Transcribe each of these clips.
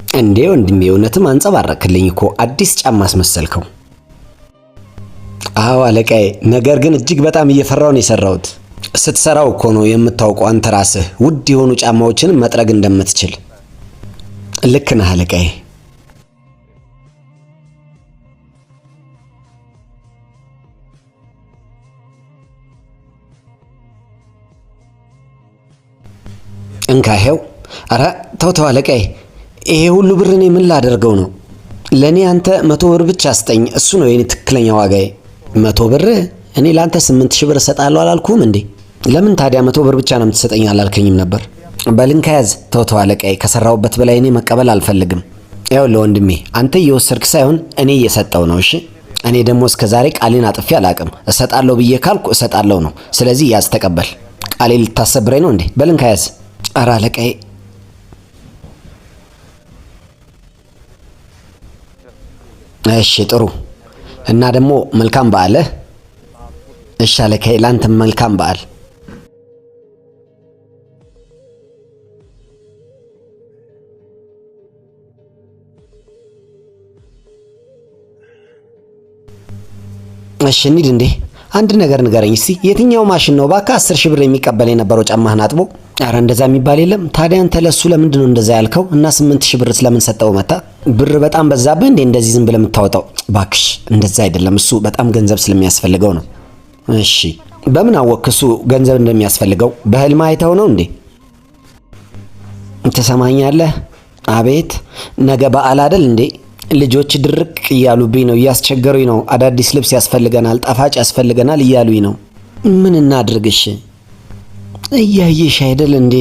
እንዴ ወንድሜ እውነትም አንጸባረክልኝ እኮ አዲስ ጫማ አስመሰልከው። አዎ አለቃዬ፣ ነገር ግን እጅግ በጣም እየፈራው ነው የሰራሁት። ስትሰራው እኮ ነው የምታውቀው አንተ ራስህ ውድ የሆኑ ጫማዎችን መጥረግ እንደምትችል። ልክ ነህ አለቃዬ። እንካሄው። አረ ተው አለቃዬ፣ ይሄ ሁሉ ብር እኔ ምን ላደርገው ነው? ለኔ አንተ 100 ብር ብቻ ስጠኝ፣ እሱ ነው የኔ ትክክለኛ ዋጋዬ። 100 ብር? እኔ ላንተ 8000 ብር እሰጣለሁ አላልኩም እንዴ? ለምን ታዲያ 100 ብር ብቻ ነው የምትሰጠኝ አላልከኝም ነበር? በልንካ ያዝ። ተው አለቃዬ፣ ከሰራውበት በላይ እኔ መቀበል አልፈልግም። ይኸውልህ ወንድሜ፣ አንተ እየወሰድክ ሳይሆን እኔ እየሰጠው ነው። እሺ እኔ ደግሞ እስከዛሬ ቃሌን አጥፌ አላቅም። እሰጣለሁ ብዬ ካልኩ እሰጣለሁ ነው። ስለዚህ ያዝ፣ ተቀበል። ቃሌ ልታሰብረኝ ነው እንዴ? በልንካ ያዝ። ኧረ አለቃዬ። እሺ ጥሩ። እና ደግሞ መልካም በዓል። እሺ አለቃዬ፣ ላንተም መልካም በዓል። እሺ እንሂድ እንዴ? አንድ ነገር ንገረኝ እስቲ፣ የትኛው ማሽን ነው ባካ 10,000 ብር የሚቀበል የነበረው ጫማህን አጥቦ? አረ እንደዛ የሚባል የለም። ታዲያ አንተ ለሱ ለምንድን ነው እንደዛ ያልከው? እና 8,000 ብር ስለምን ሰጠው መታ? ብር በጣም በዛብህ እንዴ እንደዚህ ዝም ብለህ የምታወጣው? ባክሽ እንደዛ አይደለም፣ እሱ በጣም ገንዘብ ስለሚያስፈልገው ነው። እሺ በምን አወቅክ እሱ ገንዘብ እንደሚያስፈልገው? በህልም አይተው ነው እንዴ? ትሰማኛለህ? አቤት። ነገ በዓል አይደል እንዴ? ልጆች ድርቅ እያሉብኝ ነው፣ እያስቸገሩኝ ነው። አዳዲስ ልብስ ያስፈልገናል፣ ጣፋጭ ያስፈልገናል እያሉኝ ነው። ምን እናድርግሽ? እያየሽ አይደል እንዴ?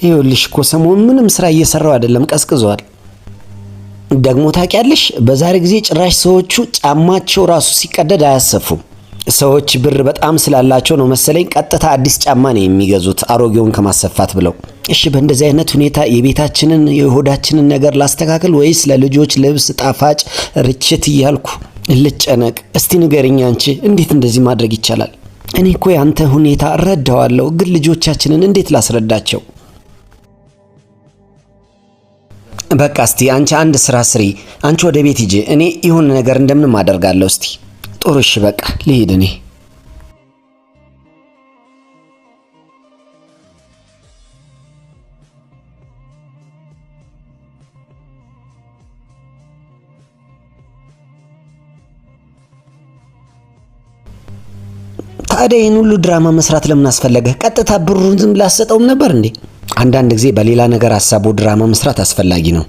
ይኸውልሽ እኮ ሰሞኑን ምንም ስራ እየሰራው አይደለም፣ ቀዝቅዟል። ደግሞ ታውቂያለሽ፣ በዛሬ ጊዜ ጭራሽ ሰዎቹ ጫማቸው ራሱ ሲቀደድ አያሰፉም። ሰዎች ብር በጣም ስላላቸው ነው መሰለኝ ቀጥታ አዲስ ጫማ ነው የሚገዙት አሮጌውን ከማሰፋት ብለው። እሺ በእንደዚህ አይነት ሁኔታ የቤታችንን የሆዳችንን ነገር ላስተካክል ወይስ ለልጆች ልብስ ጣፋጭ ርችት እያልኩ ልጨነቅ? እስቲ ንገሪኝ አንቺ፣ እንዴት እንደዚህ ማድረግ ይቻላል? እኔ እኮ ያንተ ሁኔታ እረዳዋለሁ፣ ግን ልጆቻችንን እንዴት ላስረዳቸው? በቃ እስቲ አንቺ አንድ ስራ ስሪ። አንቺ ወደ ቤት ሂጂ፣ እኔ ይሁን ነገር እንደምንም አደርጋለሁ። እስቲ ጥሩ እሺ፣ በቃ ልሂድ እኔ። ታዲያ ይህን ሁሉ ድራማ መስራት ለምን አስፈለገ? ቀጥታ ብሩን ዝም ብላሰጠውም ነበር እንዴ? አንዳንድ ጊዜ በሌላ ነገር ሀሳቡ ድራማ መስራት አስፈላጊ ነው።